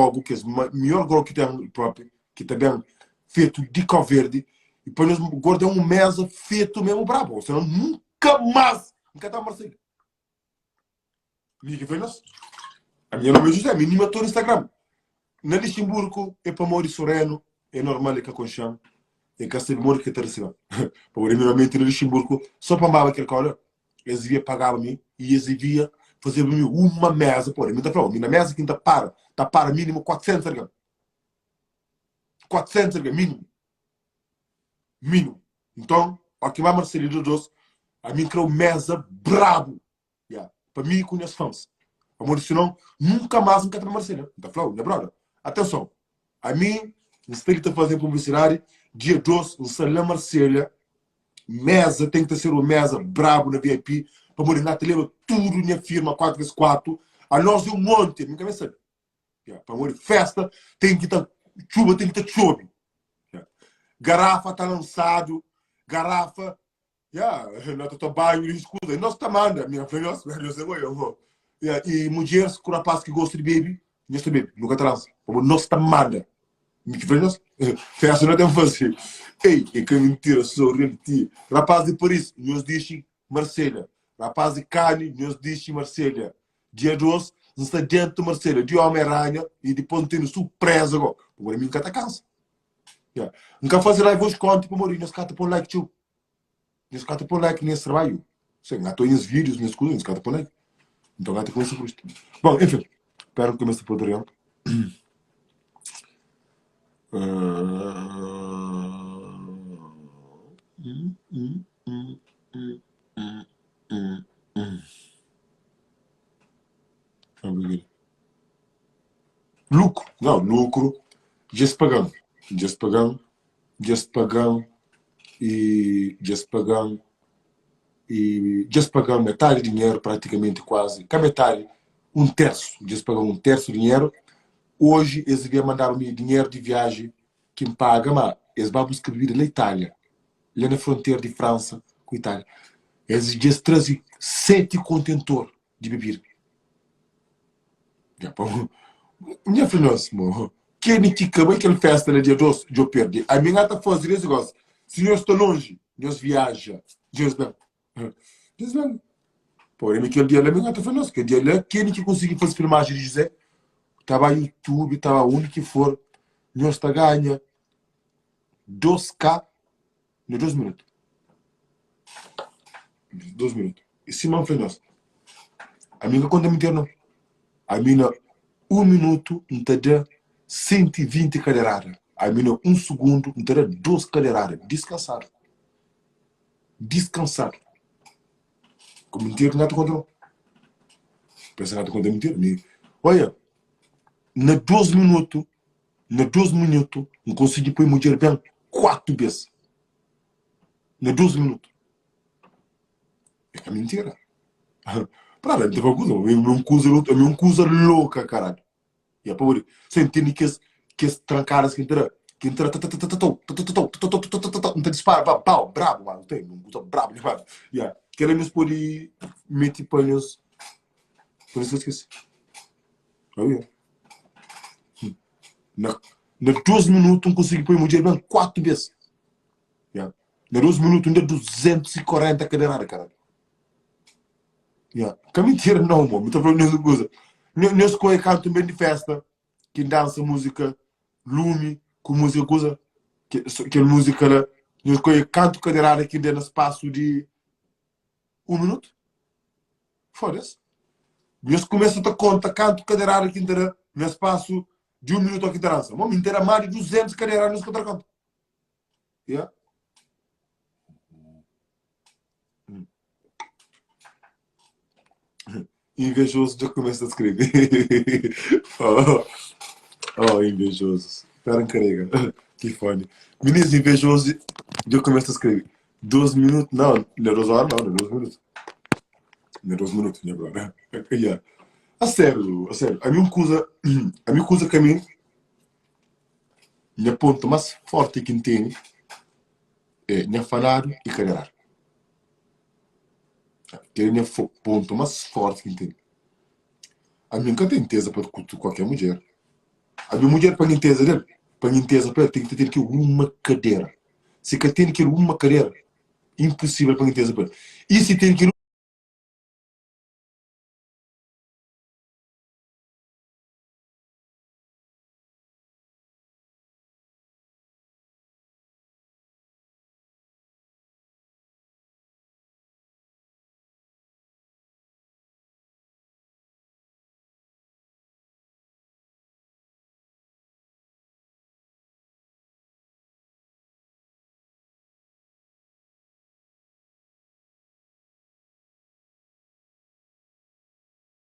algo que é o melhor gol que tem próprio, que também feito de Cabo Verde, e depois nós guardamos um mesa feito mesmo brabo, senão nunca mais, nunca está Marcelo. Que foi nós? A minha nome é José, me anima todo no Instagram. Na Luxemburgo, é para Mori Soreno, é normal é que a Conchão, é que a Mori que está recebendo. Para o normalmente no Luxemburgo, só para mal aquele cara, eles iam pagar-me e eles iam fazer-me uma mesa, pô, me falando, na mesa que está para mínimo 400 reais. 400 reais, mínimo. Mínimo. Então, aqui vai Marcelo de Deus, a mim criou mesa brabo. Yeah. Para mim, conheço fãs. Amor, senão, nunca mais me quero Marcelo. Está falando, né, brother? Atenção. A mim, se tem que estar fazendo publicidade, dia 12, no Salão Marcelo, mesa, tem que ser uma mesa brabo na VIP, para morir na tele, tudo minha firma 4x4, a nós é um monte, nunca me sabe. Yeah. Para morir festa, tem que estar chuva, tem que estar chove. Yeah. Garrafa está lançado, garrafa, nós estamos banho, escuta, nós estamos andando, minha filha, eu vou. Yeah. E mulheres, com rapaz que gosta de baby, nós também, nunca transa. Nós estamos andando. Que velhos, festa não tem que fazer. Ei, é que mentira, sou reality. Rapaz de Paris, nós dizem Marselha. Rapaz de Cani, nós dizem Marselha. Dia 12, nós está dentro de Marselha. De Homem-Aranha e depois tem surpresa agora. Agora mim nunca está cansa. Nunca fazer live hoje conta para morir. Nós cata por like, tio. Nós cata por like nesse trabalho. Sei, não estou em os vídeos, nesse coisas, nós cata por like. Então cata com isso por isto. Bom, enfim. Espero que comece a poder. Lucro, não, lucro, já-se pagando e já-se pagando metade de dinheiro, praticamente quase, que a metade, um terço, já-se pagando um terço de dinheiro. Hoje, eles iam mandar-me dinheiro de viagem, que me paga, mas eles vão buscar bebida na Itália, lá na fronteira de França com a Itália. Eles já trazem 7 contentores de bebida. Minha filha, quem me acabou aquela festa no dia 12, eu perdi. A minha está fazendo esse negócio. Se eu estou longe, Deus viaja. Deus vem. Deus vem. Porém, aquele dia lá, a minha está falando, aquele dia lá, quem que conseguiu fazer filmagem de José? Estava no YouTube, estava onde que for. Nós está ganha 2K em 2 minutos. 2 minutos. E se não foi nós. A minha conta me deu não. A minha 1 minuto não te dá 120 cadeiradas. A minha 1 segundo não te dá 12 cadeiradas. Descansado. Descansado. Como mentira, não te conta. Pensa que não te conta mentira. Olha, na 12 minutos, não consegui pôr mulher bem 4 vezes. Na 12 minutos. É mentira. Para lá, não tem coisa. É uma coisa louca, caralho. E a pobre, você entende que as trancadas que entra, não tem disparo, pau, brabo, mano, não tem, não usa brabo, né, mano? Que ela nos pode meter panos, por isso eu esqueci. Na 12 minutos, não consegui pôr mulher bem 4 vezes. Na 12 minutos, ainda 240 cadeiradas, caralho. Que mentira, não, mano, me tá falando nessa coisa. Nós coisas canto também de festa, que dança música, lume, com música coisa, que música lá, nós coisas canto cadeirada aqui dentro do espaço de 1 minuto. Foda-se. Nós começamos a conta, canto cadeirada aqui dentro no espaço de 1 minuto aqui de dança. Vamos inteira mais de 200 cadeiradas nos contra canto. Invejoso já começa a escrever. Invejosos. Espera, carrega. Que fone. Meninos invejosos já começa a escrever. 12 minutos. Não, não é 2 horas, não, é 2 minutos. Não é 2 minutos, né, agora? A sério, a sério. A minha coisa que a mim, minha ponto mais forte que tem é minha falar e caderar. Que é o meu ponto mais forte que tem. A mim nunca tem certeza para qualquer mulher. A minha mulher para entesa dele, para entesa para tem que ter que uma cadeira. Se que tem que ir uma cadeira, impossível para entesa para. E se tem que ir